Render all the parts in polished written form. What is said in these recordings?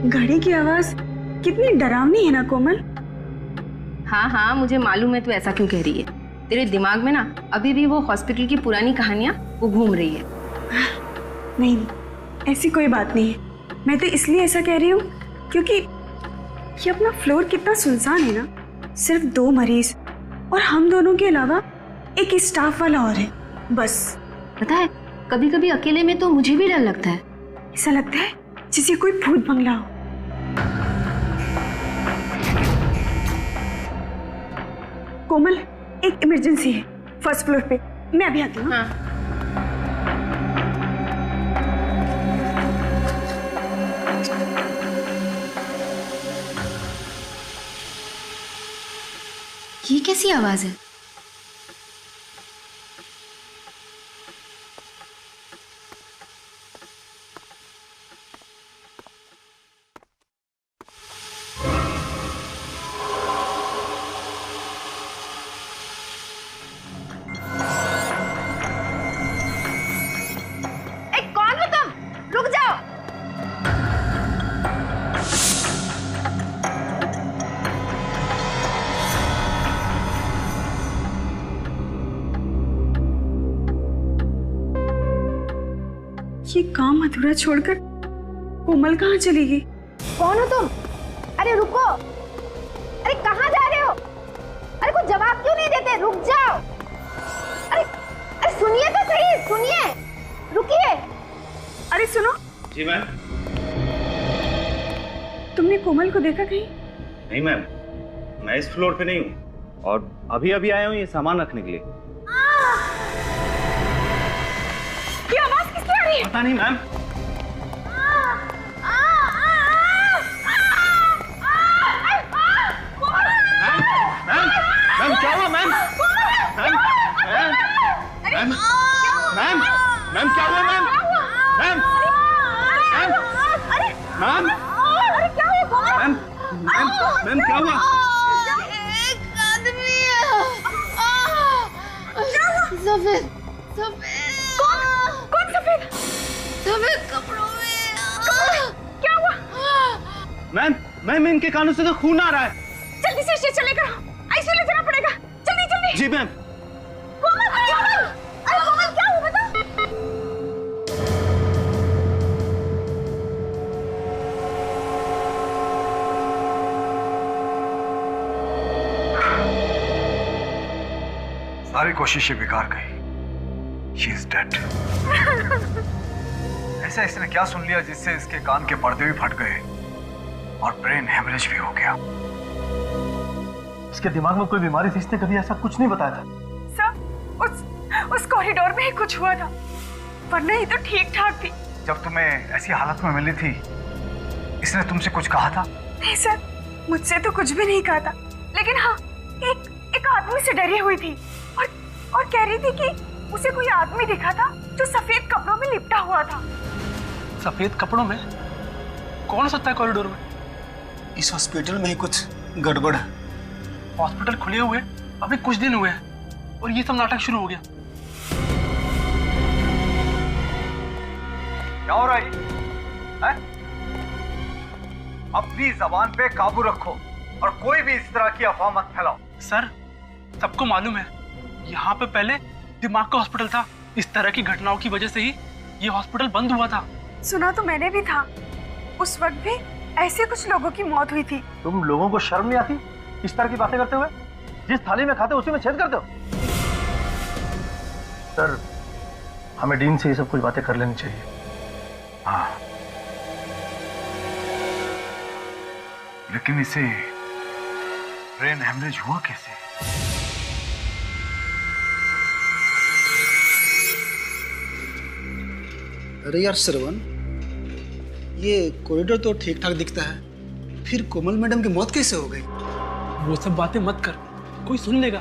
घड़ी की आवाज कितनी डरावनी है ना कोमल। हाँ हाँ, मुझे मालूम है तू ऐसा क्यों कह रही है। तेरे दिमाग में ना अभी भी वो हॉस्पिटल की पुरानी कहानियां वो घूम रही है। नहीं, ऐसी कोई बात नहीं है। मैं तो इसलिए ऐसा कह रही हूँ क्योंकि ये अपना फ्लोर कितना सुनसान है ना। सिर्फ 2 मरीज और हम दोनों के अलावा एक स्टाफ वाला और है, बस। पता है, कभी कभी अकेले में तो मुझे भी डर लगता है। ऐसा लगता है जैसे कोई भूत बंगला हो। कोमल, एक इमरजेंसी है फर्स्ट फ्लोर पे। मैं अभी आती हूँ। हाँ। ये कैसी आवाज है? कौन हो तुम? रुक जाओ। ये काम अधूरा छोड़कर कोमल कहाँ चली गई? कौन हो तुम? अरे रुको, अरे कहाँ जा रहे हो? अरे कुछ जवाब क्यों नहीं देते? रुक जाओ। अरे अरे सुनिए तो सही, सुनिए, रुकिए। अरे सुनो। जी मैम। तुमने कोमल को देखा कहीं? नहीं मैम, मैं इस फ्लोर पे नहीं हूँ और अभी अभी आया हूँ ये सामान रखने के लिए। ये आवाज किसकी आ रही है? पता नहीं मैम। मैम क्या हुआ ma'am? Ma'am ma'am ma'am ma'am क्या हुआ ma'am? Ma'am ma'am ma'am ma'am ma'am क्या हुआ? एक आदमी सफेद सफेद। कौन सफेद? सफेद कपड़ों में। क्या हुआ? मैम मैम इनके कानों से तो खून आ रहा है। जल्दी से इसे चले करो, आईसीयू ले जाना पड़ेगा। जल्दी जल्दी। जी मैम। कोमल, कोमल! अरे कोमल क्या हुआ बता? सारी कोशिशें बेकार गई। She is dead. ऐसा इसने क्या सुन लिया जिससे इसके कान के पर्दे भी फट गए और ब्रेन हेमरेज भी हो गया। इसके दिमाग में कोई बीमारी थी, इसने कभी ऐसा कुछ नहीं बताया था। सर, उस कॉरिडोर में ही कुछ हुआ था, वरना ही तो ठीक ठाक थी। जब तुम्हें ऐसी हालत में मिली थी, इसने तुमसे कुछ कहा था? नहीं सर, मुझसे तो कुछ भी नहीं कहा था, लेकिन हाँ, एक आदमी से डरी हुई थी और कह रही थी कि उसे कोई आदमी दिखा था जो सफेद कपड़ों में लिपटा हुआ था। सफेद कपड़ों में? कौन हो सकता है कॉरिडोर में? इस हॉस्पिटल में ही कुछ गड़बड़ है। हॉस्पिटल खुले हुए अभी कुछ दिन हुए हैं और ये सब नाटक शुरू हो गया। क्या हो रहा है? अपनी जबान पे काबू रखो और कोई भी इस तरह की अफवाह मत फैलाओ। सर, सबको मालूम है यहाँ पे पहले दिमाग का हॉस्पिटल था। इस तरह की घटनाओं की वजह से ही ये हॉस्पिटल बंद हुआ था। सुना तो मैंने भी था, उस वक्त भी ऐसे कुछ लोगों की मौत हुई थी। तुम लोगों को शर्म नहीं आती इस तरह की बातें करते हुए? जिस थाली में खाते हो उसी में छेद करते हो। सर, हमें डीन से ये सब कुछ बातें कर लेनी चाहिए। हाँ, लेकिन इसे ब्रेन हेमरेज हुआ कैसे? अरे यार श्रवण, ये कॉरिडोर तो ठीक ठाक दिखता है, फिर कोमल मैडम की मौत कैसे हो गई? वो सब बातें मत कर, कोई सुन लेगा।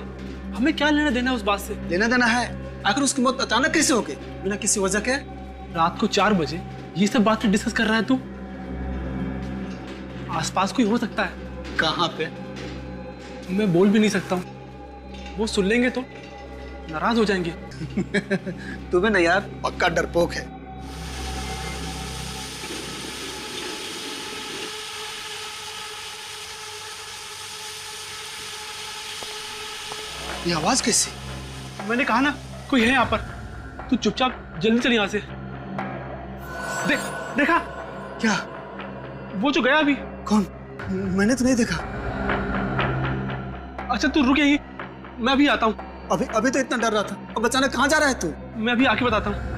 हमें क्या लेना देना उस बात से? लेना देना है, आखिर उसकी मौत अचानक कैसे हो गई बिना किसी वजह के? रात को 4 बजे ये सब बातें डिस्कस कर रहा है तू? आसपास कोई हो सकता है। कहाँ पे? मैं बोल भी नहीं सकता हूँ, वो सुन लेंगे तो नाराज हो जाएंगे। तुम्हें ना यार पक्का डरपोक है। ये आवाज कैसी? मैंने कहा ना कोई है यहाँ पर। तू चुपचाप जल्दी चल यहाँ से। देखा क्या? वो जो गया अभी। कौन? मैंने तो नहीं देखा। अच्छा तू रुक यहीं, मैं अभी आता हूँ। अभी तो इतना डर रहा था, अब अचानक कहाँ जा रहा है तू? मैं अभी आके बताता हूँ।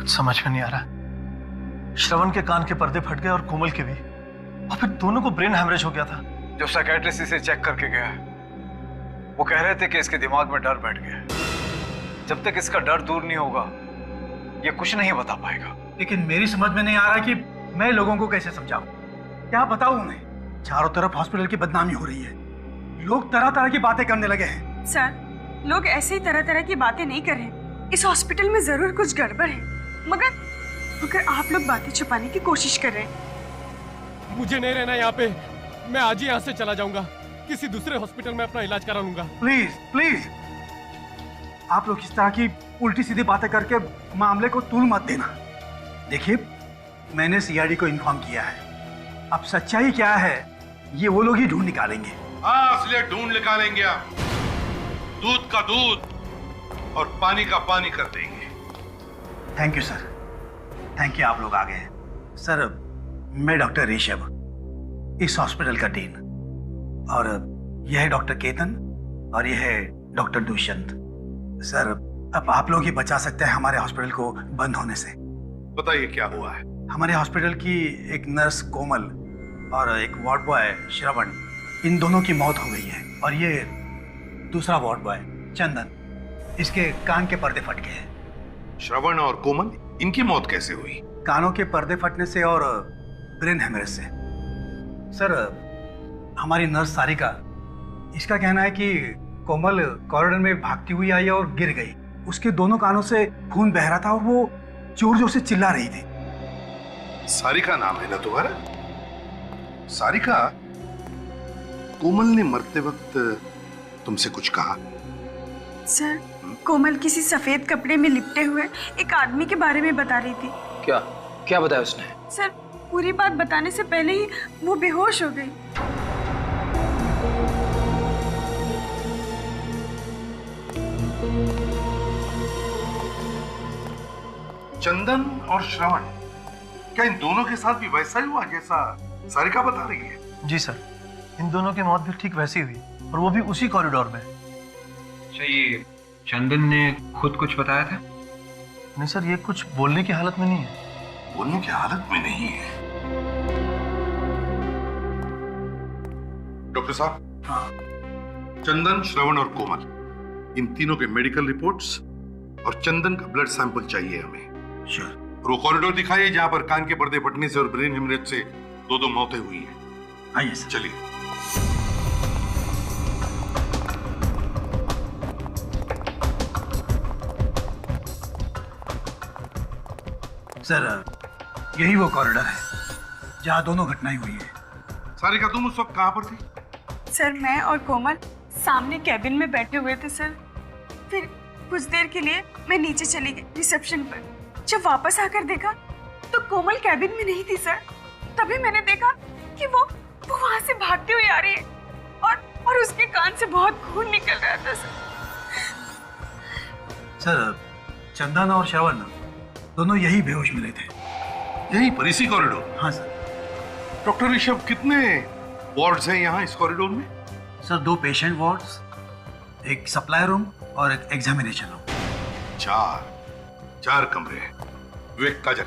समझ में नहीं आ रहा। श्रवण के कान के पर्दे फट गए और कोमल के भी, और फिर दोनों को ब्रेन हैमरेज हो गया था। जो साइकियाट्रिस्ट इसे चेक करके गया है वो कह रहे थे कि इसके दिमाग में डर बैठ गया है। जब तक इसका डर दूर नहीं होगा ये कुछ नहीं बता पाएगा। लेकिन मेरी समझ में नहीं आ रहा कि मैं लोगों को कैसे समझाऊं, क्या बताऊं उन्हें। चारों तरफ हॉस्पिटल की बदनामी हो रही है, लोग तरह तरह की बातें करने लगे हैं। सर, लोग ऐसे ही तरह तरह की बातें नहीं कर रहे। इस हॉस्पिटल में जरूर कुछ गड़बड़ है, मगर आप लोग बातें छुपाने की कोशिश कर रहे हैं। मुझे नहीं रहना यहाँ पे, मैं आज ही यहाँ से चला जाऊंगा, किसी दूसरे हॉस्पिटल में अपना इलाज करा लूंगा। प्लीज प्लीज, आप लोग इस तरह की उल्टी सीधी बातें करके मामले को तूल मत देना। देखिए, मैंने सीआईडी को इन्फॉर्म किया है, अब सच्चाई क्या है ये वो लोग ही ढूंढ निकालेंगे। हाँ, असलिए ढूंढ निकालेंगे आप। दूध का दूध और पानी का पानी कर देंगे। Thank you sir, thank you, आप लोग आ गए। सर, मैं डॉक्टर ऋषभ, इस हॉस्पिटल का डीन, और यह है डॉक्टर केतन और यह है डॉक्टर दुष्यंत। सर, अब आप लोग ही बचा सकते हैं हमारे हॉस्पिटल को बंद होने से। बताइए क्या हुआ है? हमारे हॉस्पिटल की एक नर्स कोमल और एक वार्ड बॉय श्रवण, इन दोनों की मौत हो गई है। और ये दूसरा वार्ड बॉय चंदन, इसके कान के पर्दे फट गए हैं। श्रवण और कोमल, इनकी मौत कैसे हुई? कानों के पर्दे फटने से और ब्रेन हेमरेज से। सर, हमारी नर्स सारिका, इसका कहना है कि कोमल कॉरिडोर में भागती हुई आई और गिर गई। उसके दोनों कानों से खून बह रहा था और वो जोर जोर से चिल्ला रही थी। सारिका नाम है ना तुम्हारा? सारिका, कोमल ने मरते वक्त तुमसे कुछ कहा? सर, कोमल किसी सफेद कपड़े में लिपटे हुए एक आदमी के बारे में बता रही थी। क्या क्या बताया उसने? सर, पूरी बात बताने से पहले ही वो बेहोश हो गई। चंदन और श्रवण, क्या इन दोनों के साथ भी वैसा ही हुआ जैसा सारिका बता रही है? जी सर, इन दोनों की मौत भी ठीक वैसी हुई, और वो भी उसी कॉरिडोर में। अच्छा, ये चंदन ने खुद कुछ बताया था? नहीं सर, ये कुछ बोलने की हालत में नहीं है। बोलने की हालत में नहीं है? डॉक्टर साहब। हाँ। चंदन, श्रवण और कोमल, इन तीनों के मेडिकल रिपोर्ट्स और चंदन का ब्लड सैंपल चाहिए हमें। श्योर। और वो कॉरिडोर दिखाइए जहां पर कान के पर्दे फटने से और ब्रेन हेमरेज से दो मौतें हुई हैं। आइए सर। चलिए। सर, यही वो कॉरिडोर है जहां दोनों घटनाएं हुई है। सारिका, तुम उस वक्त कहां पर थी? सर, मैं और कोमल सामने कैबिन में बैठे हुए थे सर। फिर कुछ देर के लिए मैं नीचे चली गई रिसेप्शन पर। जब वापस आकर देखा तो कोमल कैबिन में नहीं थी सर। तभी मैंने देखा कि वो वहां से भागती हुई आ रही है और उसके कान से बहुत खून निकल रहा था सर। सर, चंदन और श्रवण दोनों यही बेहोश मिले थे। यही पर, इसी कॉरिडोर? हाँ सर। डॉक्टर ऋषभ, कितने वार्ड्स हैं यहाँ इस कॉरिडोर में? सर, 2 पेशेंट वार्ड्स, एक सप्लाई रूम और एक एग्जामिनेशन रूम। 4 कमरे हैं। विवेक, काजल,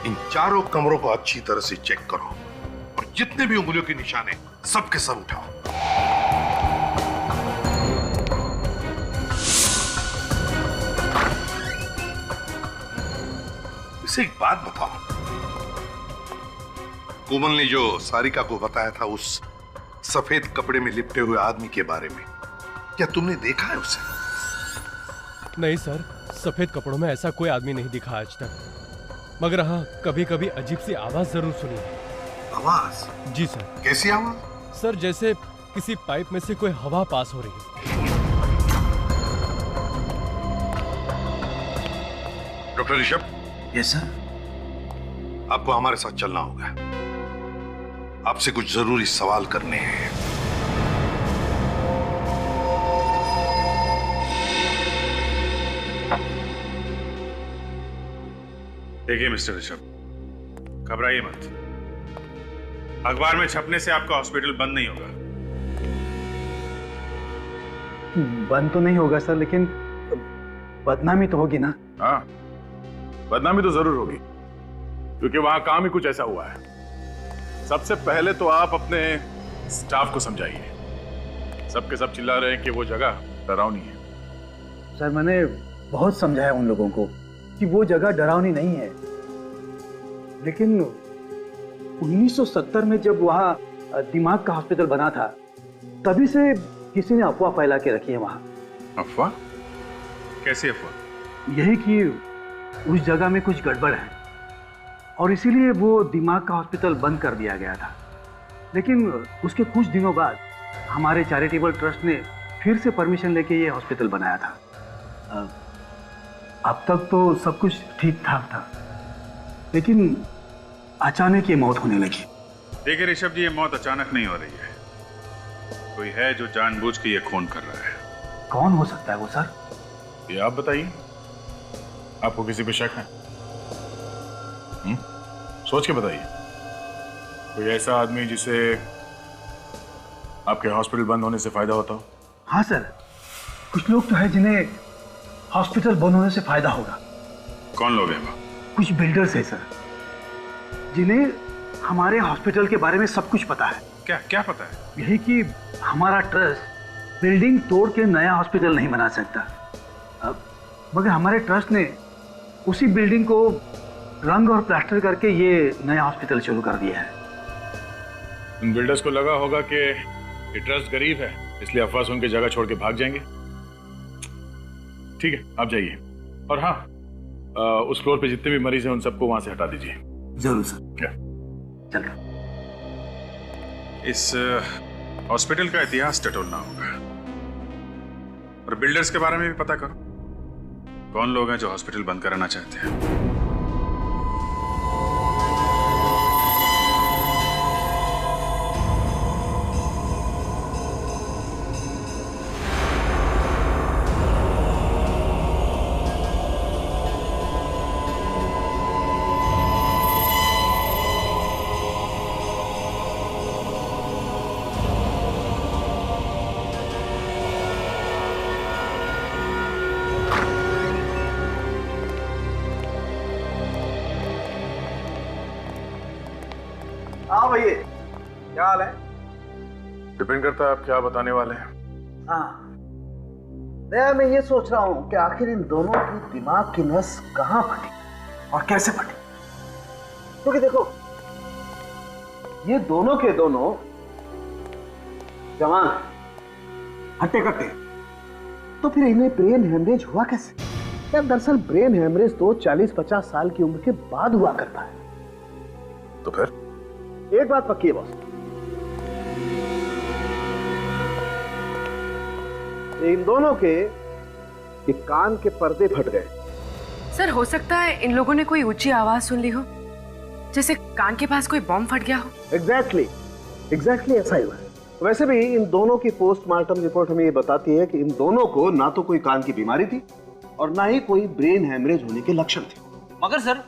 इन चारों कमरों को अच्छी तरह से चेक करो और जितने भी उंगलियों के निशान हैं सबके सब उठाओ। मुझसे एक बात बताओ, कोमल ने जो सारिका को बताया था उस सफेद कपड़े में लिपटे हुए आदमी के बारे में, क्या तुमने देखा है उसे? नहीं सर, सफेद कपड़ों में ऐसा कोई आदमी नहीं दिखा आज तक, मगर हाँ कभी कभी अजीब सी आवाज जरूर सुनी है। आवाज? जी सर। कैसी आवाज? सर जैसे किसी पाइप में से कोई हवा पास हो रही है। डॉक्टर ऋषभ। Yes sir. आपको हमारे साथ चलना होगा, आपसे कुछ जरूरी सवाल करने हैं। देखिए मिस्टर ऋषभ, घबराइए मत। अखबार में छपने से आपका हॉस्पिटल बंद नहीं होगा। बंद तो नहीं होगा सर, लेकिन बदनामी तो होगी ना। हाँ, बदनामी तो जरूर होगी, क्योंकि वहां काम ही कुछ ऐसा हुआ है। सबसे पहले तो आप अपने स्टाफ को समझाइए। सबके सब चिल्ला रहे हैं कि वो जगह डरावनी है। सर मैंने बहुत समझाया उन लोगों को कि वो जगह डरावनी नहीं है, लेकिन 1970 में जब वहाँ दिमाग का हॉस्पिटल बना था, तभी से किसी ने अफवाह फैला के रखी है वहाँ। अफवाह? कैसी अफवाह? यही कि उस जगह में कुछ गड़बड़ है और इसीलिए वो दिमाग का हॉस्पिटल बंद कर दिया गया था। लेकिन उसके कुछ दिनों बाद हमारे चैरिटेबल ट्रस्ट ने फिर से परमिशन लेके ये हॉस्पिटल बनाया था। अब तक तो सब कुछ ठीक ठाक था, लेकिन अचानक ये मौत होने लगी। देखिए ऋषभ जी, ये मौत अचानक नहीं हो रही है। कोई है जो जानबूझ के ये खून कर रहा है। कौन हो सकता है वो सर? ये आप बताइए, आपको किसी पे शक है? सोच के बताइए। कोई ऐसा आदमी जिसे आपके हॉस्पिटल बंद होने से फायदा होता हो? हाँ सर, कुछ लोग तो है जिन्हें हॉस्पिटल बंद होने से फायदा होगा। कौन लोग हैं वो? कुछ बिल्डर्स हैं सर, जिन्हें हमारे हॉस्पिटल के बारे में सब कुछ पता है। क्या क्या पता है? यही कि हमारा ट्रस्ट बिल्डिंग तोड़ के नया हॉस्पिटल नहीं बना सकता। मगर हमारे ट्रस्ट ने उसी बिल्डिंग को रंग और प्लास्टर करके ये नया हॉस्पिटल शुरू कर दिया है। उन बिल्डर्स को लगा होगा कि ये ट्रस्ट गरीब है, इसलिए अफवाह सुन के जगह छोड़ के भाग जाएंगे। ठीक है, आप जाइए। और हाँ, उस फ्लोर पे जितने भी मरीज हैं उन सबको वहां से हटा दीजिए। जरूर सर। क्या? चलो। इस हॉस्पिटल का इतिहास टटोलना होगा और बिल्डर्स के बारे में भी पता करो। कौन लोग हैं जो हॉस्पिटल बंद कराना चाहते हैं? हाँ भैया, क्या हाल है? डिपेंड करता है आप क्या बताने वाले हैं। हाँ, मैं ये सोच रहा हूँ कि आखिर इन दोनों की दिमाग की नस कहाँ फटी और कैसे फटी। क्योंकि देखो, ये दोनों के दोनों जवान हट्टे कट्टे, तो फिर इन्हें ब्रेन हेमरेज हुआ कैसे? यार दरअसल ब्रेन हेमरेज तो 40-50 साल की उम्र के बाद हुआ करता है। तो फिर एक बात पक्की है बॉस, इन दोनों के ये कान के पर्दे फट गए। सर हो सकता है इन लोगों ने कोई ऊंची आवाज सुन ली हो, जैसे कान के पास कोई बॉम्ब फट गया हो। एग्जैक्टली ऐसा ही हुआ है। वैसे भी इन दोनों की पोस्टमार्टम रिपोर्ट हमें ये बताती है कि इन दोनों को ना तो कोई कान की बीमारी थी और ना ही कोई ब्रेन हेमरेज होने के लक्षण थे। मगर सर,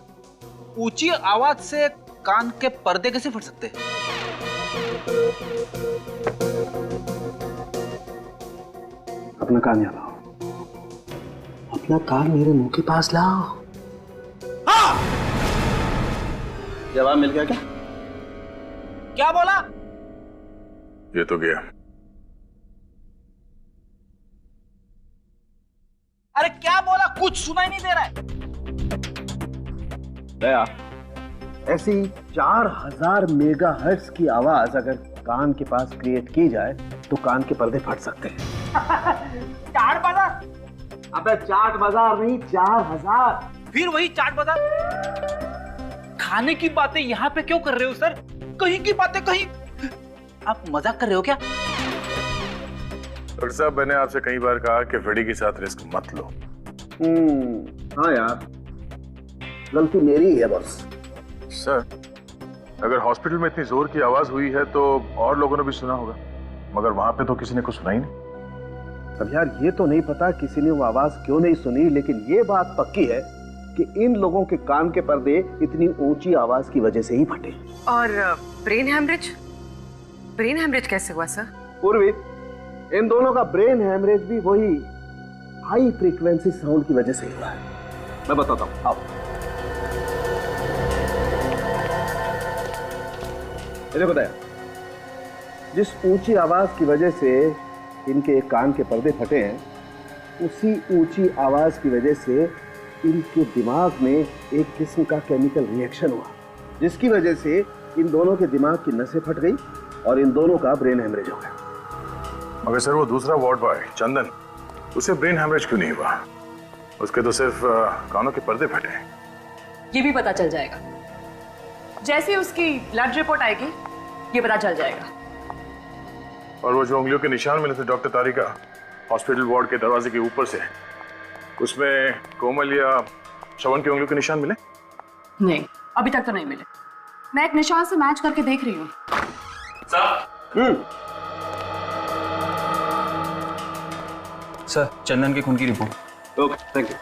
ऊंची आवाज से कान के पर्दे कैसे फट सकते हैं? अपना कान यहाँ लाओ, अपना कान मेरे मुंह के पास लाओ। हाँ! जवाब मिल गया क्या? क्या बोला? ये तो गया। अरे क्या बोला? कुछ सुनाई नहीं दे रहा है। दया, ऐसी 4000 मेगाहर्ट्ज की आवाज अगर कान के पास क्रिएट की जाए तो कान के पर्दे फट सकते हैं। चाट बाजार? अबे चाट बाजार नहीं, 4000। फिर वही चाट बाजार। खाने की बातें यहाँ पे क्यों कर रहे हो सर? कहीं की बातें कहीं। आप मजाक कर रहे हो क्या? डॉक्टर साहब, मैंने आपसे कई बार कहा कि फ्रेडी के साथ रिस्क मत लो। हाँ यार, गलती मेरी ही है बस। सर, अगर हॉस्पिटल में इतनी जोर की आवाज हुई है तो और लोगों ने भी सुना होगा, मगर वहां पे तो किसी ने कुछ सुना ही नहीं। अब यार ये तो नहीं पता किसी ने वो आवाज क्यों नहीं सुनी, लेकिन ये बात पक्की है कि इन लोगों के कान के पर्दे इतनी ऊंची आवाज की वजह से ही फटे। और ब्रेन हैमरेज? ब्रेन हैमरेज कैसे हुआ सर? पूर्वी, इन दोनों का ब्रेन हैमरेज भी वही हाई फ्रीक्वेंसी साउंड की वजह से हुआ है। मैं बताता हूं, आओ। मुझे बताया, जिस ऊंची आवाज की वजह से इनके कान के पर्दे फटे हैं, उसी ऊंची आवाज की वजह से इनके दिमाग में एक किस्म का केमिकल रिएक्शन हुआ, जिसकी वजह से इन दोनों के दिमाग की नसें फट गई और इन दोनों का ब्रेन हैमरेज हो गया। मगर सर, वो दूसरा वार्ड बॉय चंदन, उसे ब्रेन हैमरेज क्यों नहीं हुआ? उसके तो सिर्फ कानों के पर्दे फटे हैं। ये भी पता चल जाएगा, जैसे ही उसकी ब्लड रिपोर्ट आएगी ये पता चल जाएगा। और वो जो उंगलियों के निशान मिले थे डॉक्टर तारिका हॉस्पिटल वार्ड के दरवाजे के ऊपर से, उसमें कोमल या श्रवण की उंगलियों के निशान मिले? नहीं, अभी तक तो नहीं मिले। मैं एक निशान से मैच करके देख रही हूँ। सर, चंदन के खून की report. Okay, thank you.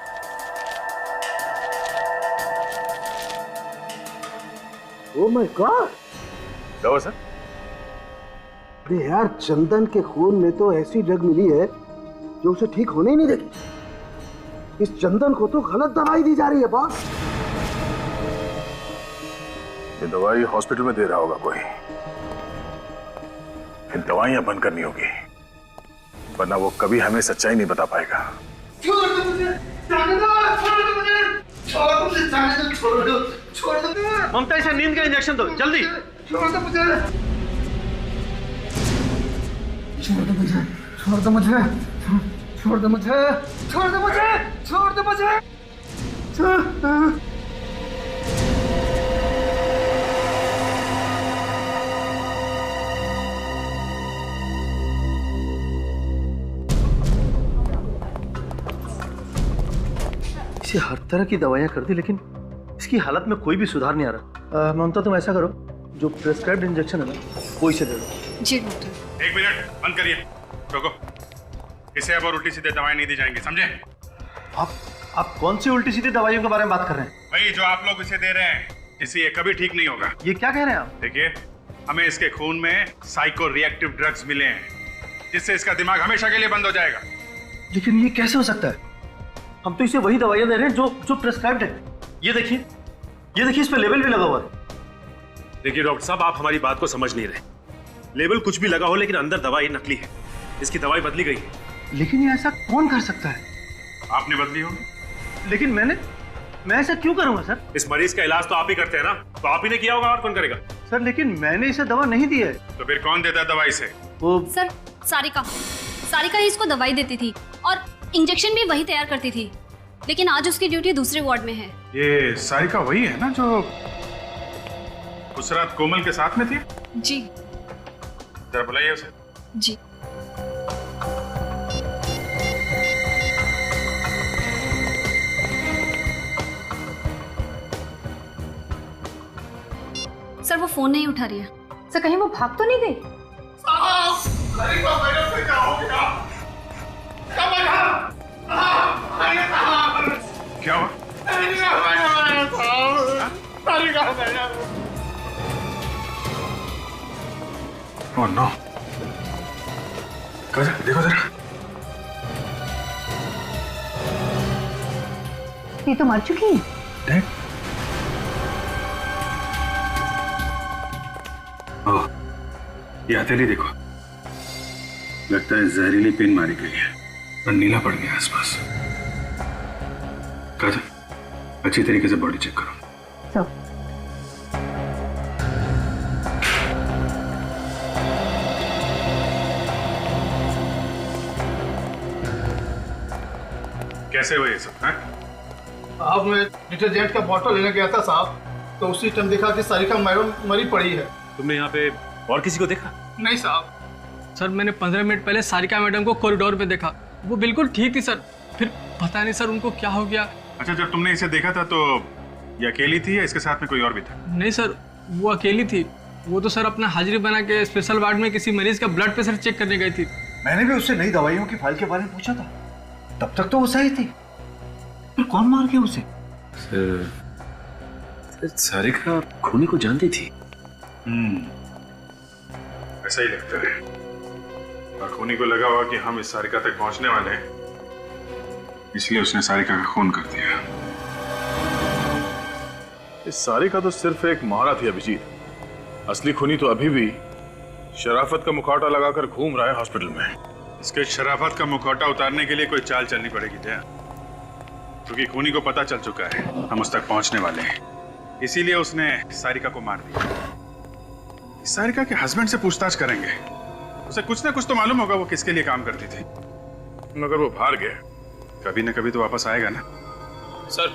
Oh my God! क्या हुआ सर? अरे यार, चंदन के खून में तो ऐसी ड्रग मिली है जो उसे ठीक होने ही नहीं देगी। इस चंदन को तो गलत दवाई दी जा रही है बॉस। ये दवाई हॉस्पिटल में दे रहा होगा कोई। फिर दवाइयां बंद करनी होगी, वरना वो कभी हमें सच्चाई नहीं बता पाएगा। छोड़ दो मुझे, जाने दो, छोड़ दो मुझे, छोड़ दो मुझे, जाने दो, छोड़ दो, छोड़ दो। ममता, इसे नींद का इंजेक्शन दो, जल्दी। छोड़ दो मुझे, छोड़ दो मुझे, छोड़ दो मुझे, छोड़ दो मुझे, छोड़ दो मुझे, छोड़ दो मुझे, इसे हर तरह की दवाइयां कर दी, लेकिन इसकी हालत में कोई भी सुधार नहीं आ रहा। ममता, तुम ऐसा करो, जो प्रेस्क्राइब्ड इंजेक्शन है ना, वो इसे दे दो। जी डॉक्टर। 1 मिनट, बंद करिए, रोको। इसे अब और उल्टी सीधे दवाएं नहीं दी जाएंगी, समझे? आप कौन सी उल्टी सीधी दवाइयों के बारे में बात कर रहे हैं? वही जो आप लोग इसे दे रहे हैं, इससे ये कभी ठीक नहीं होगा। ये क्या कह रहे हैं आप? देखिए, हमें इसके खून में साइको रिएक्टिव ड्रग्स मिले हैं, जिससे इसका दिमाग हमेशा के लिए बंद हो जाएगा। लेकिन ये कैसे हो सकता है? हम तो इसे वही दवाइयां दे रहे हैं जो प्रेस्क्राइब्ड है। ये देखिए, इस पे लेबल भी लगा हुआ है। देखिए डॉक्टर साहब, आप हमारी बात को समझ नहीं रहे। लेबल कुछ भी लगा हो, लेकिन अंदर दवाई नकली है। इसकी दवाई बदली गई है। लेकिन ये ऐसा कौन कर सकता है? आपने बदली होगी। लेकिन मैं ऐसा क्यों करूंगा सर? इस मरीज का इलाज तो आप ही करते हैं ना, तो आप ही ने किया होगा, और कौन करेगा? सर, लेकिन मैंने इसे दवा नहीं दी है। तो फिर कौन देता है दवाई से? वो सर, सारिका ही इसको दवाई देती थी और इंजेक्शन भी वही तैयार करती थी, लेकिन आज उसकी ड्यूटी दूसरे वार्ड में है। ये सारिका वही है ना जो उस रात कोमल के साथ में थी? जी। जरा बुलाइए उसे। जी। सर, वो फोन नहीं उठा रही है। सर, कहीं वो भाग तो नहीं गई? क्या हुआ? ओह नो, देखो जरा। ये तो मर चुकी है। देख। ओह, ये हथेली देखो, लगता है जहरीली पिन मारी गई है और नीला पड़ गया आसपास। काजल, अच्छी तरीके से बॉडी चेक करो। सो कैसे हुए ये सब? हैं? साहब मैं डिटर्जेंट का बॉटल लेने गया था साहब, तो उसी टाइम देखा कि सारिका मैडम मरी पड़ी है। तुमने यहाँ पे और किसी को देखा? नहीं साहब, सर मैंने 15 मिनट पहले सारिका मैडम को कॉरिडोर में देखा, वो बिल्कुल ठीक थी सर। फिर पता नहीं सर उनको क्या हो गया। अच्छा, जब तुमने इसे देखा था तो ये अकेली थी या इसके साथ में कोई और भी था? नहीं सर, वो अकेली थी। वो तो सर अपना हाजिरी बना के स्पेशल वार्ड में किसी मरीज का ब्लड प्रेशर चेक करने गई थी। मैंने भी उससे नई दवाइयों की फाइल के बारे में पूछा था, तब तक तो वो सही थी। फिर कौन मार गया उसे? सारिका खूनी को जानती थी। ऐसा ही लगता है। और खूनी को लगा हुआ कि हम इस सारिका तक पहुंचने वाले हैं, इसलिए उसने सारिका का खून कर दिया। इस सारिका तो सिर्फ एक मोहरा थी अभिजीत। असली खूनी तो अभी भी शराफत का मुखौटा लगाकर घूम रहा है हॉस्पिटल में। इसके शराफत का मुखौटा उतारने के लिए कोई चाल चलनी पड़ेगी जया, क्योंकि खूनी को पता चल चुका है हम उस तक पहुंचने वाले हैं, इसीलिए उसने सारिका को मार दिया। सारिका के हस्बैंड से पूछताछ करेंगे, उसे कुछ ना कुछ तो मालूम होगा वो किसके लिए काम करती थी। मगर वो भाग गया, कभी ना कभी तो वापस आएगा ना। सर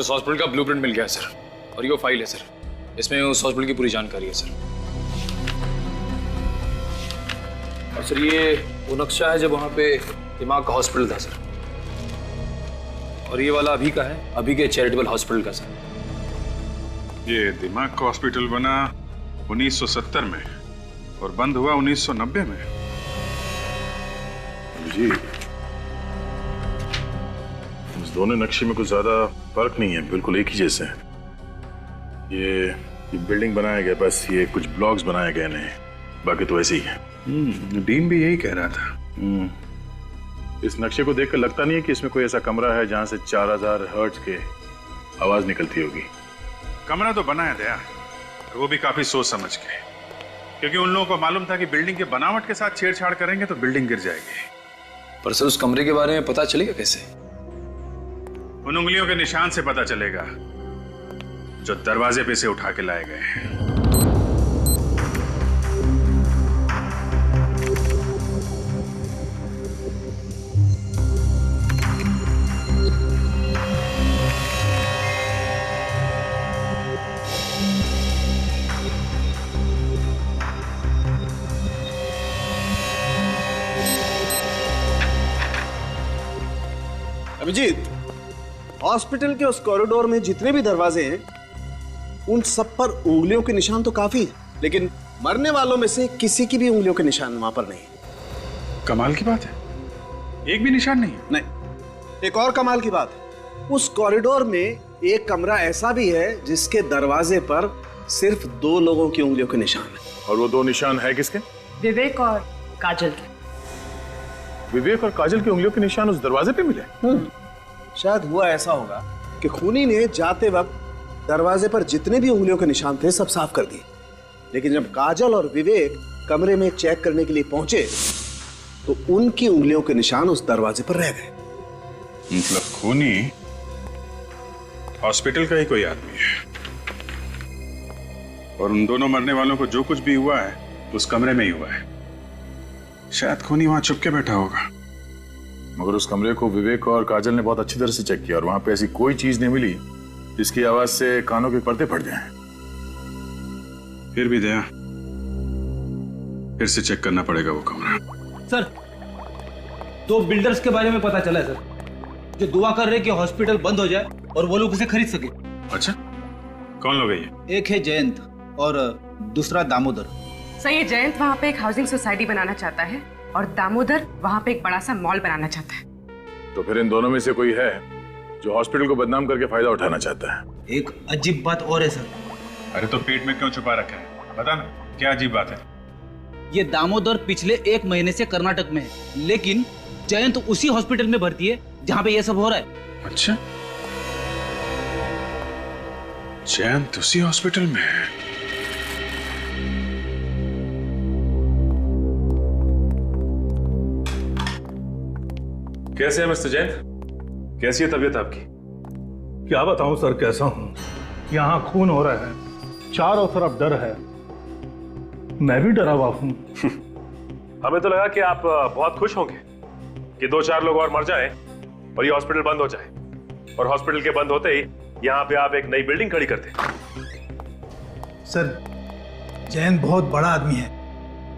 इस हॉस्पिटल का ब्लूप्रिंट मिल गया है सर, और ये वो फाइल है सर, इसमें उस हॉस्पिटल की पूरी जानकारी है सर। और सर ये वो नक्शा है जब वहाँ पे दिमाग का हॉस्पिटल था सर, और ये वाला अभी का है, अभी के चैरिटेबल हॉस्पिटल का सर। ये दिमाग का हॉस्पिटल बना 1970 में और बंद हुआ 1990 में। जी, इस दोनों नक्शे में कुछ ज्यादा फर्क नहीं है, बिल्कुल एक ही जैसे हैं। ये बिल्डिंग बनाया गया, बस ये कुछ ब्लॉक्स बनाए गए नहीं, बाकी तो ऐसे ही है। डीन भी यही कह रहा था। इस नक्शे को देखकर लगता नहीं है कि इसमें कोई ऐसा कमरा है जहां से 4000 हर्ट्ज के आवाज निकलती होगी। कमरा तो बना है दया, वो भी काफी सोच समझ के, क्योंकि उन लोगों को मालूम था कि बिल्डिंग के बनावट के साथ छेड़छाड़ करेंगे तो बिल्डिंग गिर जाएगी। पर सर उस कमरे के बारे में पता चलेगा कैसे? उन उंगलियों के निशान से पता चलेगा जो दरवाजे पे से उठा के लाए गए हैं। अभिजीत, हॉस्पिटल के उस कॉरिडोर में जितने भी दरवाजे हैं उन सब पर उंगलियों के निशान तो काफी है, लेकिन मरने वालों में से किसी की भी उंगलियों के निशान वहां पर नहीं। कमाल की बात है, एक भी निशान नहीं है। नहीं, एक और कमाल की बात है, उस कॉरिडोर में एक कमरा ऐसा भी है जिसके दरवाजे पर सिर्फ 2 लोगों की उंगलियों के निशान है। और वो 2 निशान है किसके? विवेक और काजल के। विवेक और काजल की उंगलियों के निशान उस दरवाजे पे मिले? शायद हुआ ऐसा होगा कि खूनी ने जाते वक्त दरवाजे पर जितने भी उंगलियों के निशान थे सब साफ कर दिए, लेकिन जब काजल और विवेक कमरे में चेक करने के लिए पहुंचे तो उनकी उंगलियों के निशान उस दरवाजे पर रह गए। मतलब खूनी हॉस्पिटल का ही कोई आदमी है, और उन दोनों मरने वालों को जो कुछ भी हुआ है उस कमरे में ही हुआ है। शायद खूनी वहां छुप के बैठा होगा। मगर उस कमरे को विवेक और काजल ने बहुत अच्छी तरह से चेक किया और वहां पे ऐसी कोई चीज नहीं मिली जिसकी आवाज से कानों के पर्दे फट जाएं। फिर भी दया, फिर से चेक करना पड़ेगा वो कमरा। सर 2 बिल्डर्स के बारे में पता चला है सर, जो दुआ कर रहे कि हॉस्पिटल बंद हो जाए और वो लोग उसे खरीद सके। अच्छा, कौन लोग है ये? एक है जयंत और दूसरा दामोदर। सर ये जयंत वहाँ पे एक हाउसिंग सोसाइटी बनाना चाहता है और दामोदर वहाँ पे एक बड़ा सा मॉल बनाना चाहता है। तो फिर इन दोनों में से कोई है जो हॉस्पिटल को बदनाम करके फायदा उठाना चाहता है। एक अजीब बात और है सर। अरे तो पेट में क्यों छुपा रखा है, बता ना क्या अजीब बात है? ये दामोदर पिछले 1 महीने से कर्नाटक में है, लेकिन जयंत उसी हॉस्पिटल में भर्ती है जहाँ पे ये सब हो रहा है। अच्छा, जयंत उसी हॉस्पिटल में है। कैसे है मिस्टर जैन? कैसी है तबीयत आपकी? क्या बताऊं सर कैसा हूं। यहाँ खून हो रहा है, चारों तरफ डर है, मैं भी डरा हुआ हूं। हमें तो लगा कि आप बहुत खुश होंगे कि 2-4 लोग और मर जाएं और ये हॉस्पिटल बंद हो जाए, और हॉस्पिटल के बंद होते ही यहाँ पे आप एक नई बिल्डिंग खड़ी करते। सर, जैन बहुत बड़ा आदमी है,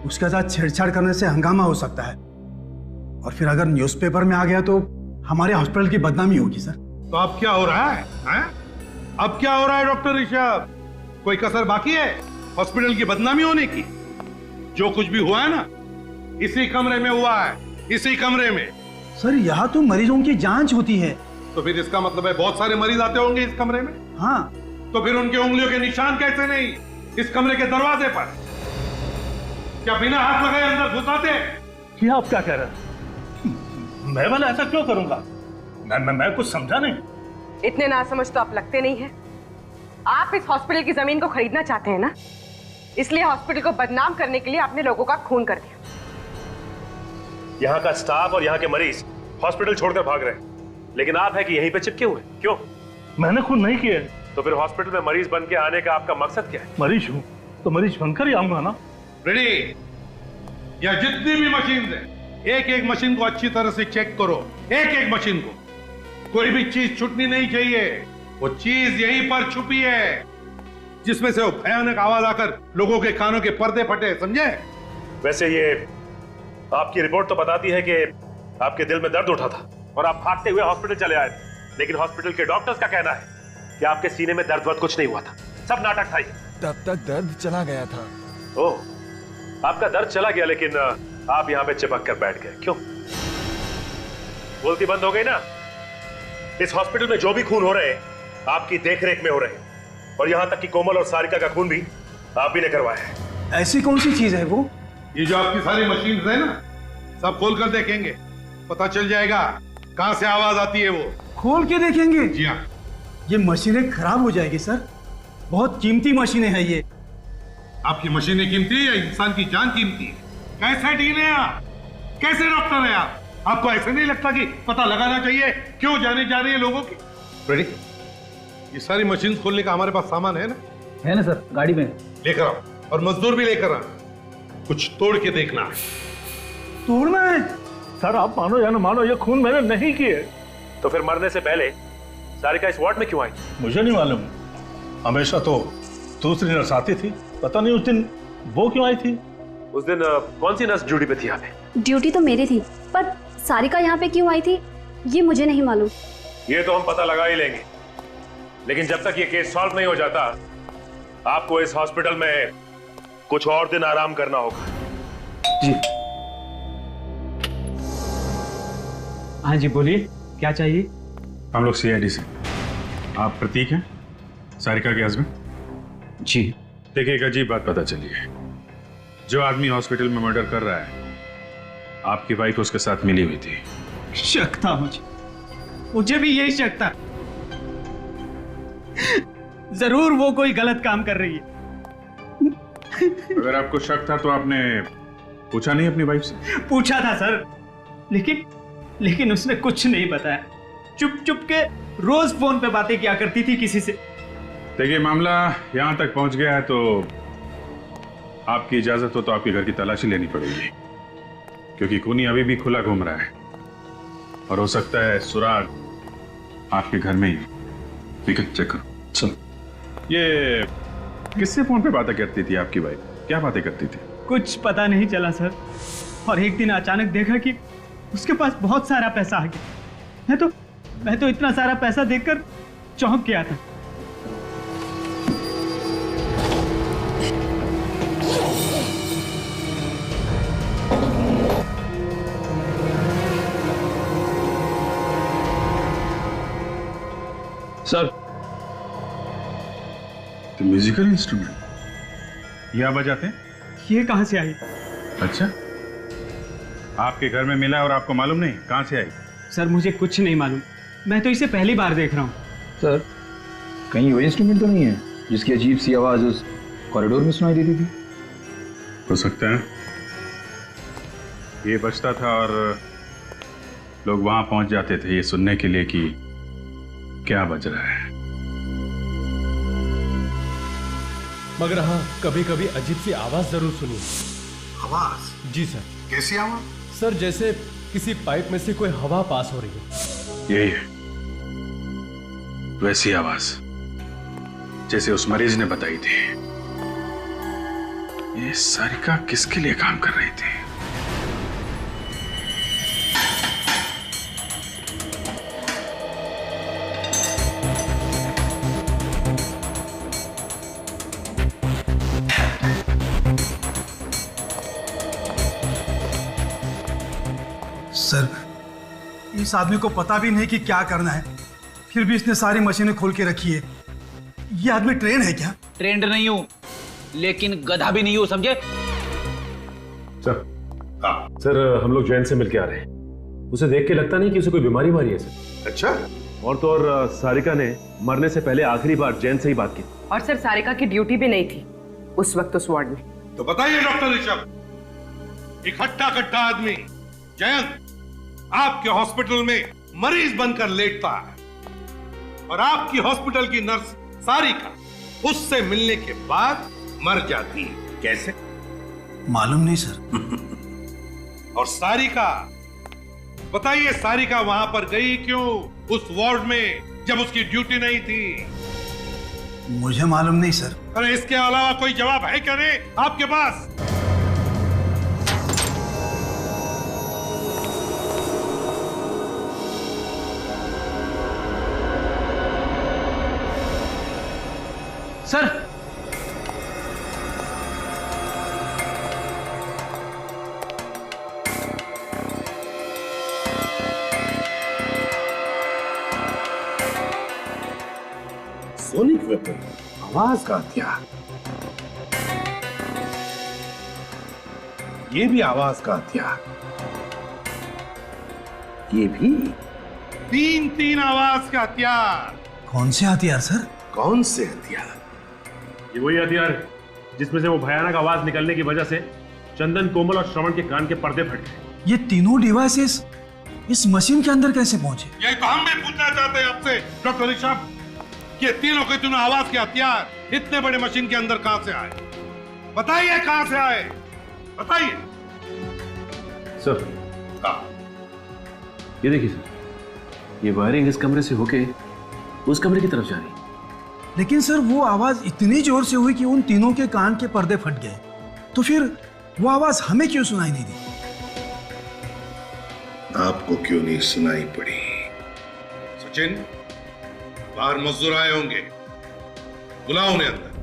उसके साथ छेड़छाड़ करने से हंगामा हो सकता है, और फिर अगर न्यूज़पेपर में आ गया तो हमारे हॉस्पिटल की बदनामी होगी सर। तो अब क्या हो रहा है, हैं? अब क्या हो रहा है डॉक्टर ऋषभ? कोई कसर बाकी है हॉस्पिटल की बदनामी होने की? जो कुछ भी हुआ है ना, इसी कमरे में हुआ है, इसी कमरे में। सर, यहाँ तो मरीजों की जांच होती है। तो फिर इसका मतलब है बहुत सारे मरीज आते होंगे इस कमरे में। हाँ। तो फिर उनके उंगलियों के निशान कैसे नहीं इस कमरे के दरवाजे पर? क्या बिना हाथ लगाए अंदर घुस आते? ये आप क्या कह रहे हैं? मैं भला ऐसा क्यों करूंगा? मैं कुछ समझा नहीं। इतने नासमझ तो आप लगते नहीं हैं। आप इस हॉस्पिटल की जमीन को खरीदना चाहते हैं ना, इसलिए हॉस्पिटल को बदनाम करने के लिए आपने लोगों का खून कर दिया। यहाँ का स्टाफ और यहाँ के मरीज हॉस्पिटल छोड़कर भाग रहे हैं, लेकिन आप है कि यहीं पे चिपके हुए। क्यों? मैंने खून नहीं किया। तो फिर हॉस्पिटल में मरीज बन के आने का आपका मकसद क्या है? मरीज हूँ तो मरीज बनकर ही आऊंगा ना। रेडी? या जितनी भी मशीन है, एक एक मशीन को अच्छी तरह से चेक करो, एक एक मशीन को। कोई भी चीज छूटनी नहीं चाहिए। वो चीज यहीं पर छुपी है जिसमें से वो भयानक आवाज आकर लोगों के कानों के पर्दे फटे, समझे? वैसे ये आपकी रिपोर्ट तो बताती है कि आपके दिल में दर्द उठा था और आप भागते हुए हॉस्पिटल चले आए थे, लेकिन हॉस्पिटल के डॉक्टर्स का कहना है कि आपके सीने में दर्द वर्द कुछ नहीं हुआ था, सब नाटक था। तब तक दर्द चला गया था। ओह, आपका दर्द चला गया, लेकिन आप यहाँ पे चिपक कर बैठ गए। क्यों? बोलती बंद हो गई ना? इस हॉस्पिटल में जो भी खून हो रहे हैं आपकी देखरेख में हो रहे हैं, और यहाँ तक कि कोमल और सारिका का खून भी आप ही ने करवाया है। ऐसी कौन सी चीज है वो? ये जो आपकी सारी मशीन है ना, सब खोल कर देखेंगे, पता चल जाएगा कहां से आवाज आती है। वो खोल के देखेंगे? जी हाँ। ये मशीनें खराब हो जाएगी सर, बहुत कीमती मशीनें हैं ये। आपकी मशीनें कीमती है या इंसान की जान कीमती है? कैसे डील है आप? कैसे डॉक्टर है आप? आपको ऐसे नहीं लगता कि पता लगाना चाहिए क्यों जाने जा रही है लोगों की? रेडी? ये सारी मशीन खोलने का हमारे पास सामान है ना? है ना सर, गाड़ी में लेकर आओ, और मजदूर भी लेकर आओ। कुछ तोड़ के देखना है। तोड़ना है? सर आप मानो या न मानो, ये खून मैंने नहीं किए। तो फिर मरने से पहले सारिका इस वार्ड में क्यों आई? मुझे नहीं मालूम। हमेशा तो दूसरी नर्स आती थी, पता नहीं उस दिन वो क्यों आई थी। उस दिन कौन सी नर्स ड्यूटी पे थी यहाँ पे? ड्यूटी तो मेरी थी, पर सारिका यहाँ पे क्यों आई थी ये मुझे नहीं मालूम। ये तो हम पता लगा ही लेंगे, लेकिन जब तक ये केस सॉल्व नहीं हो जाता आपको इस हॉस्पिटल में कुछ और दिन आराम करना होगा। जी हाँ जी, बोलिए क्या चाहिए? हम लोग सीआईडी से। आप प्रतीक हैं, सारिका के हस्बैंड? जी। देखिए, एक अजीब बात पता चली है। जो आदमी हॉस्पिटल में मर्डर कर रहा है, आपकी वाइफ उसके साथ मिली हुई थी। शक था मुझे भी यही शक था। जरूर वो कोई गलत काम कर रही है। अगर आपको शक था तो आपने पूछा नहीं अपनी वाइफ से? पूछा था सर, लेकिन उसने कुछ नहीं बताया। चुप चुप के रोज फोन पे बातें किया करती थी किसी से। देखिए, मामला यहां तक पहुंच गया है तो आपकी इजाजत हो तो आपके घर की तलाशी लेनी पड़ेगी, क्योंकि खूनी अभी भी खुला घूम रहा है और हो सकता है सुराग आपके घर में ही। ठीक है, चेक करो। चलो। ये किससे फोन पे बातें करती थी आपकी वाइफ? क्या बातें करती थी? कुछ पता नहीं चला सर, और एक दिन अचानक देखा कि उसके पास बहुत सारा पैसा आ गया। मैं तो इतना सारा पैसा देखकर चौंक गया था। सर, तो म्यूजिकल इंस्ट्रूमेंट यह बजाते हैं? ये कहां से आई? अच्छा, आपके घर में मिला और आपको मालूम नहीं? कहां से आई? सर मुझे कुछ नहीं मालूम, मैं तो इसे पहली बार देख रहा हूँ। सर, कहीं वो इंस्ट्रूमेंट तो नहीं है जिसकी अजीब सी आवाज उस कॉरिडोर में सुनाई देती थी? हो सकता है ये बजता था और लोग वहां पहुंच जाते थे ये सुनने के लिए कि क्या बज रहा है। मगर हाँ, कभी कभी अजीब सी आवाज जरूर सुनी। आवाज? जी सर। कैसी आवाज? सर जैसे किसी पाइप में से कोई हवा पास हो रही है। यही है, वैसी आवाज जैसे उस मरीज ने बताई थी। ये सारिका किसके लिए काम कर रही थी? सर, इस आदमी को पता भी नहीं कि क्या करना है, फिर भी इसने सारी मशीनें खोल के रखी है। ये आदमी ट्रेन है क्या? ट्रेंड नहीं हूं, लेकिन गधा भी नहीं हूं, समझे? सर हम लोग जैन से मिलके आ रहे हैं। उसे देख के लगता नहीं कि उसे कोई बीमारी मारी है सर। अच्छा? और तो और सारिका ने मरने से पहले आखिरी बार जैन से ही बात की। और सर सारिका की ड्यूटी भी नहीं थी उस वक्त उस वार्ड में। तो बताइए डॉक्टर ऋषभ, एक हट्टा कट्टा आदमी जयंत आपके हॉस्पिटल में मरीज बनकर लेटता है और आपकी हॉस्पिटल की नर्स सारिका उससे मिलने के बाद मर जाती है। कैसे? मालूम नहीं सर। और सारिका, बताइए सारिका वहां पर गई क्यों उस वार्ड में जब उसकी ड्यूटी नहीं थी? मुझे मालूम नहीं सर। अरे इसके अलावा कोई जवाब है क्या नहीं आपके पास? सर, सोनिक वेपन, आवाज का हथियार। ये भी आवाज का हथियार, ये भी तीन आवाज का हथियार। कौन से हथियार सर? कौन से हथियार? ये वही हथियार है जिसमें से वो भयानक आवाज निकलने की वजह से चंदन, कोमल और श्रवण के कान के पर्दे फट गए। ये तीनों डिवाइसेस इस मशीन के अंदर कैसे पहुंचे? यही तो हम भी पूछना चाहते हैं आपसे डॉक्टर ऋषभ, ये तीनों के तीनों आवाज के हथियार इतने बड़े मशीन के अंदर कहां से आए? बताइए कहां से आए, बताइए। सर, ये देखिए सर, ये वायरिंग इस कमरे से होके उस कमरे की तरफ जा रही है। लेकिन सर वो आवाज इतनी जोर से हुई कि उन तीनों के कान के पर्दे फट गए, तो फिर वो आवाज हमें क्यों सुनाई नहीं दी? आपको क्यों नहीं सुनाई पड़ी? सचिन, बाहर मजदूर आए होंगे, बुलाओ उन्हें अंदर।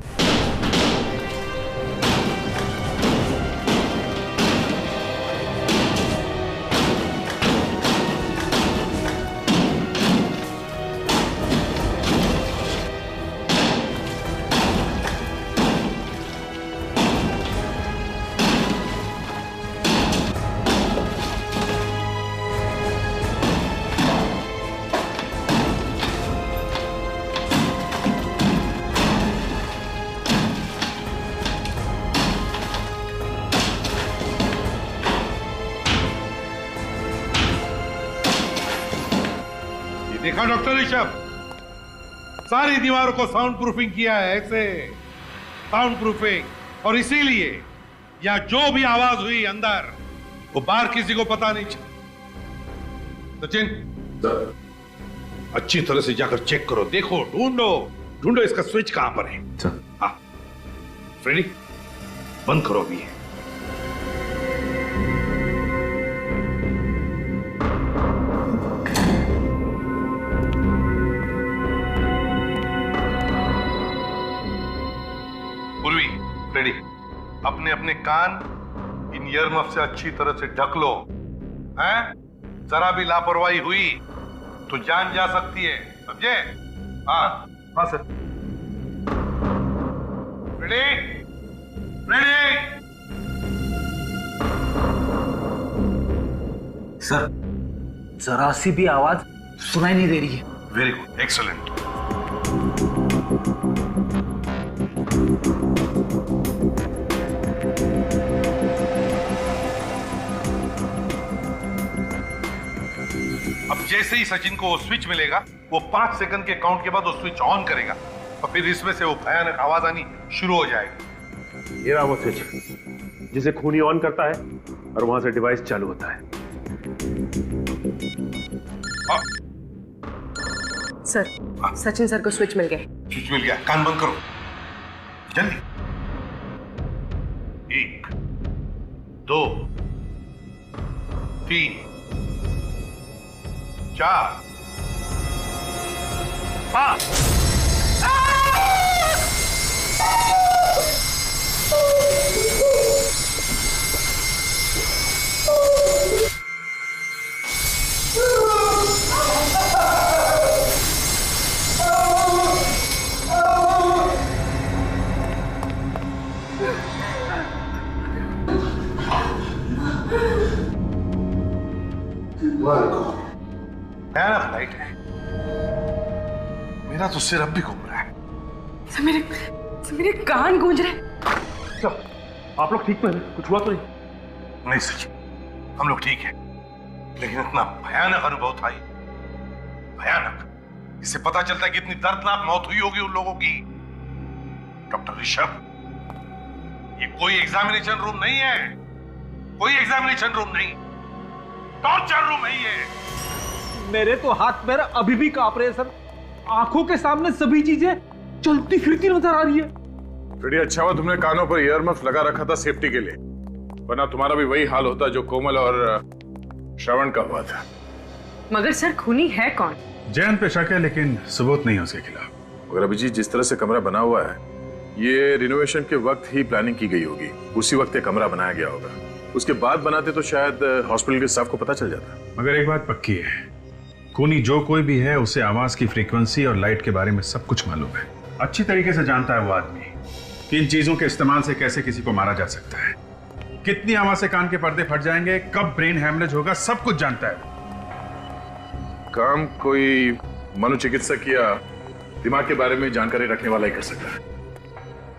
देखा डॉक्टर ऋषभ, सारी दीवारों को साउंड प्रूफिंग किया है, ऐसे साउंड प्रूफिंग, और इसीलिए या जो भी आवाज हुई अंदर वो बाहर किसी को पता नहीं चला। सचिन, अच्छी तरह से जाकर चेक करो, देखो, ढूंढो इसका स्विच कहां पर है। हाँ फ्रेडी, बंद करो अभी। रेडी, अपने अपने कान इन ईयरमफ से अच्छी तरह से ढक लो, हैं? जरा भी लापरवाही हुई तो जान जा सकती है, समझे? हाँ सर। रेडी? सर, जरा सी भी आवाज सुनाई नहीं दे रही है। Very good, excellent. अब जैसे ही सचिन को वो स्विच मिलेगा, वो 5 सेकंड के काउंट के बाद वो स्विच ऑन करेगा और फिर इसमें से वो भयानक आवाज आनी शुरू हो जाएगी। ये रहा वो स्विच जिसे खूनी ऑन करता है और वहां से डिवाइस चालू होता है। सर, सचिन सर को स्विच मिल गया। स्विच मिल गया, कान बंद करो जल्दी। 1 2 3 4 5। भयानक लाइट है। मेरा तो सिर अब भी घूम रहा है। सर मेरे कान गूंज रहे। आप लोग ठीक तो हैं? कुछ हुआ तो नहीं? नहीं सचिन, हम लोग ठीक हैं, लेकिन इतना भयानक अनुभव था, भयानक। इससे पता चलता है कि इतनी दर्दनाक मौत हुई होगी उन लोगों की। डॉक्टर ऋषभ, ये कोई एग्जामिनेशन रूम नहीं है, कोई एग्जामिनेशन रूम नहीं, टॉर्चर रूम है ये। मेरे तो हाथ पैर अभी भी कांप रहे हैं सर। आंखों के सामने सभी चीजें चलती फिरती नजर आ रही है। फ्रेडी, अच्छा हुआ तुमने कानों पर ईयर मफ्स लगा रखा था सेफ्टी के लिए, वरना तुम्हारा भी वही हाल होता जो कोमल और श्रवण का हुआ था। मगर सर खूनी है कौन? जैन पे शक है लेकिन सबूत नहीं है उसके खिलाफ। मगर अभिजीत, जिस तरह से कमरा बना हुआ है, ये रिनोवेशन के वक्त ही प्लानिंग की गई होगी। उसी वक्त ये कमरा बनाया गया होगा। उसके बाद बनाते तो शायद हॉस्पिटल के स्टाफ को पता चल जाता। मगर एक बात पक्की है, खूनी जो कोई भी है उसे आवाज की फ्रीक्वेंसी और लाइट के बारे में सब कुछ मालूम है। अच्छी तरीके से जानता है वो आदमी कि इन चीजों के इस्तेमाल से कैसे किसी को मारा जा सकता है, कितनी आवाज से कान के पर्दे फट जाएंगे, कब ब्रेन हैमरेज होगा, सब कुछ जानता है। काम कोई मनोचिकित्सक या दिमाग के बारे में जानकारी रखने वाला ही कर सकता है।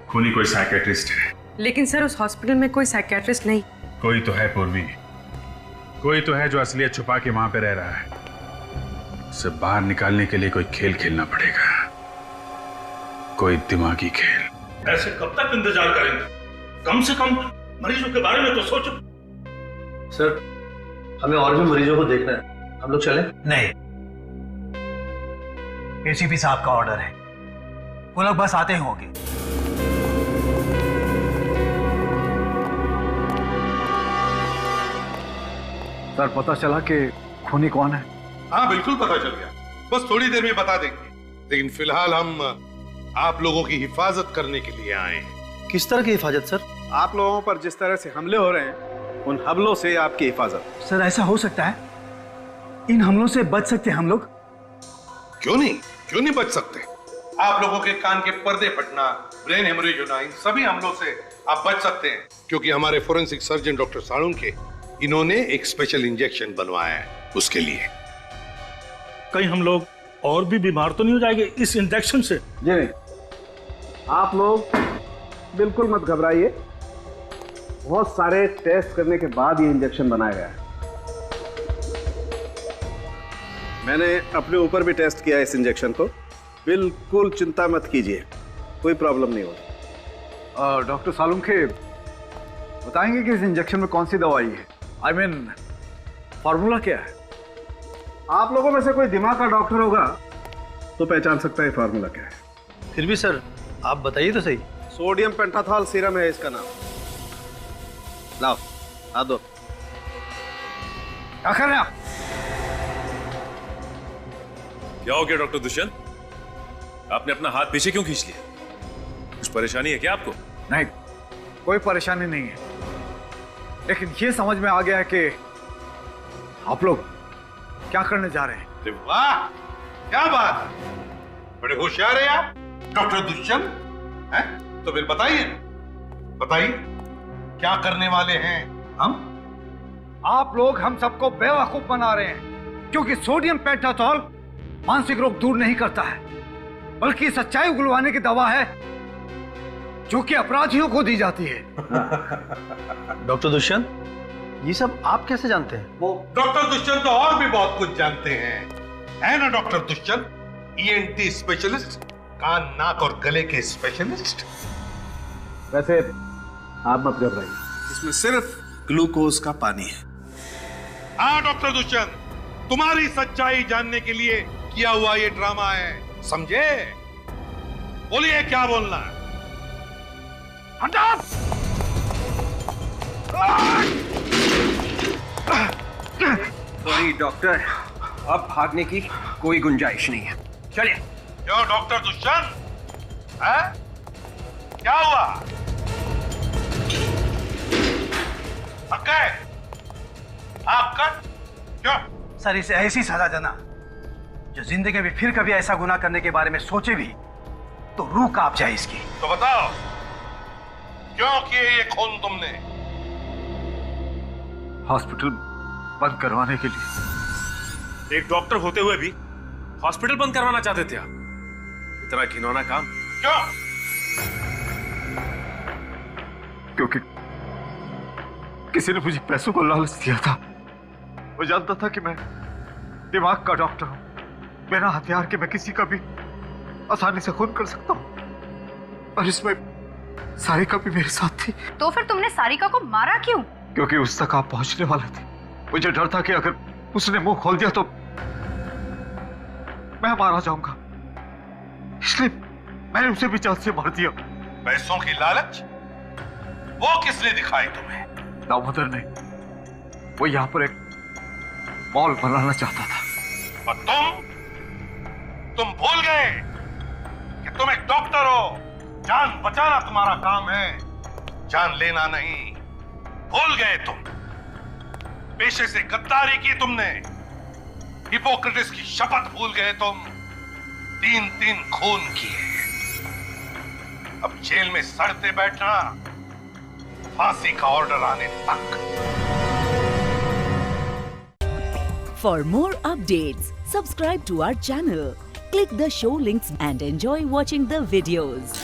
खूनी कोई साइकेट्रिस्ट है। लेकिन सर उस हॉस्पिटल में कोई साइकेट्रिस्ट नहीं। कोई तो है पूर्वी, कोई तो है जो असलियत छुपा के वहां पे रह रहा है। उसे बाहर निकालने के लिए कोई खेल खेलना पड़ेगा, कोई दिमागी खेल। ऐसे कब तक इंतजार करेंगे? कम से कम मरीजों के बारे में तो सोचो। सर, हमें और भी मरीजों को देखना है, हम लोग चलें? नहीं, एसीपी साहब का ऑर्डर है, वो लोग बस आते ही होंगे। सर, पता चला कि खूनी कौन है? हाँ बिल्कुल पता चल गया, बस थोड़ी देर में बता देंगे। लेकिन फिलहाल हम आप लोगों की हिफाजत करने के लिए आए हैं। किस तरह की हिफाजत सर? आप लोगों पर जिस तरह से हमले हो रहे हैं, उन हमलों से आपकी हिफाजत। सर, ऐसा हो सकता है? इन हमलों से बच सकते हैं हम लोग? क्यों नहीं बच सकते? आप लोगों के कान के पर्दे फटना, ब्रेन हेमरेज होना, इन सभी हमलों से आप बच सकते हैं, क्योंकि हमारे फोरेंसिक सर्जन डॉक्टर साळुंखे इन्होंने एक स्पेशल इंजेक्शन बनवाया है उसके लिए। कहीं हम लोग और भी बीमार तो नहीं हो जाएंगे इस इंजेक्शन से? जी नहीं, आप लोग बिल्कुल मत घबराइए। बहुत सारे टेस्ट करने के बाद ये इंजेक्शन बनाया गया है। मैंने अपने ऊपर भी टेस्ट किया इस इंजेक्शन को। बिल्कुल चिंता मत कीजिए, कोई प्रॉब्लम नहीं होगी। डॉक्टर साळुंखे, बताएंगे कि इस इंजेक्शन में कौन सी दवाई है? आई मीन, फॉर्मूला क्या है? आप लोगों में से कोई दिमाग का डॉक्टर होगा तो पहचान सकता है फार्मूला क्या है। फिर भी सर, आप बताइए तो सही। सोडियम पेंटाथॉल सीरम है इसका नाम। लाओ, हाथ दो। क्या कर रहे हैं आप? क्या हो गया डॉक्टर दुष्यंत? आपने अपना हाथ पीछे क्यों खींच लिया? कुछ परेशानी है क्या आपको? नहीं, कोई परेशानी नहीं है, लेकिन ये समझ में आ गया है कि आप लोग क्या करने जा रहे हैं। वाह, क्या बात, बड़े होशियार हैं आप डॉक्टर दुष्यंत हैं। तो फिर बताइए क्या करने वाले हैं हम? आप लोग हम सबको बेवकूफ बना रहे हैं, क्योंकि सोडियम पेंटाथॉल मानसिक रोग दूर नहीं करता है, बल्कि सच्चाई उगलवाने की दवा है जो कि अपराधियों को दी जाती है। डॉक्टर दुष्यंत, ये सब आप कैसे जानते हैं? वो डॉक्टर दुष्यंत तो और भी बहुत कुछ जानते हैं, है ना डॉक्टर दुष्यंत? ईएनटी स्पेशलिस्ट, कान नाक और गले के स्पेशलिस्ट। वैसे आप मत घबराइए, इसमें सिर्फ ग्लूकोज का पानी है। हाँ डॉक्टर दुष्यंत, तुम्हारी सच्चाई जानने के लिए किया हुआ ये ड्रामा है, समझे? बोलिए क्या बोलना है। सॉरी डॉक्टर, अब भागने की कोई गुंजाइश नहीं है, चलिए। क्यों डॉक्टर दुष्यंत, क्या हुआ? आपका क्यों? सर इसे ऐसी सजा देना जो जिंदगी में फिर कभी ऐसा गुनाह करने के बारे में सोचे भी तो रूह कांप जाए इसकी। तो बताओ क्यों किए ये खून तुमने? हॉस्पिटल बंद करवाने के लिए। एक डॉक्टर होते हुए भी हॉस्पिटल बंद करवाना चाहते थे आप? इतना घिनौना काम क्यों? क्योंकि किसी ने मुझे पैसों को लालच दिया था। वो जानता था कि मैं दिमाग का डॉक्टर हूं, बिना हथियार के मैं किसी का भी आसानी से खून कर सकता हूं। और इसमें सारिका भी मेरे साथ थी। तो फिर तुमने सारिका को मारा क्यों? क्योंकि उस तक आप पहुंचने वाले थे। मुझे डर था कि अगर उसने मुंह खोल दिया तो मैं मारा जाऊंगा, इसलिए मैंने उसे भी जान से मार दिया। पैसों की लालच वो किसने दिखाई तुम्हें? दामोदर ने। वो यहाँ पर एक मॉल बनाना चाहता था। और तुम भूल गए कि तुम एक डॉक्टर हो। जान बचाना तुम्हारा काम है, जान लेना नहीं। भूल गए तुम। पेशे से गद्दारी की तुमने, हिपोक्रेटिस की शपथ भूल गए तुम। 3 खून किए। अब जेल में सड़ते बैठना, फांसी का ऑर्डर आने तक। For more updates, subscribe to our channel, click the show links and enjoy watching the videos.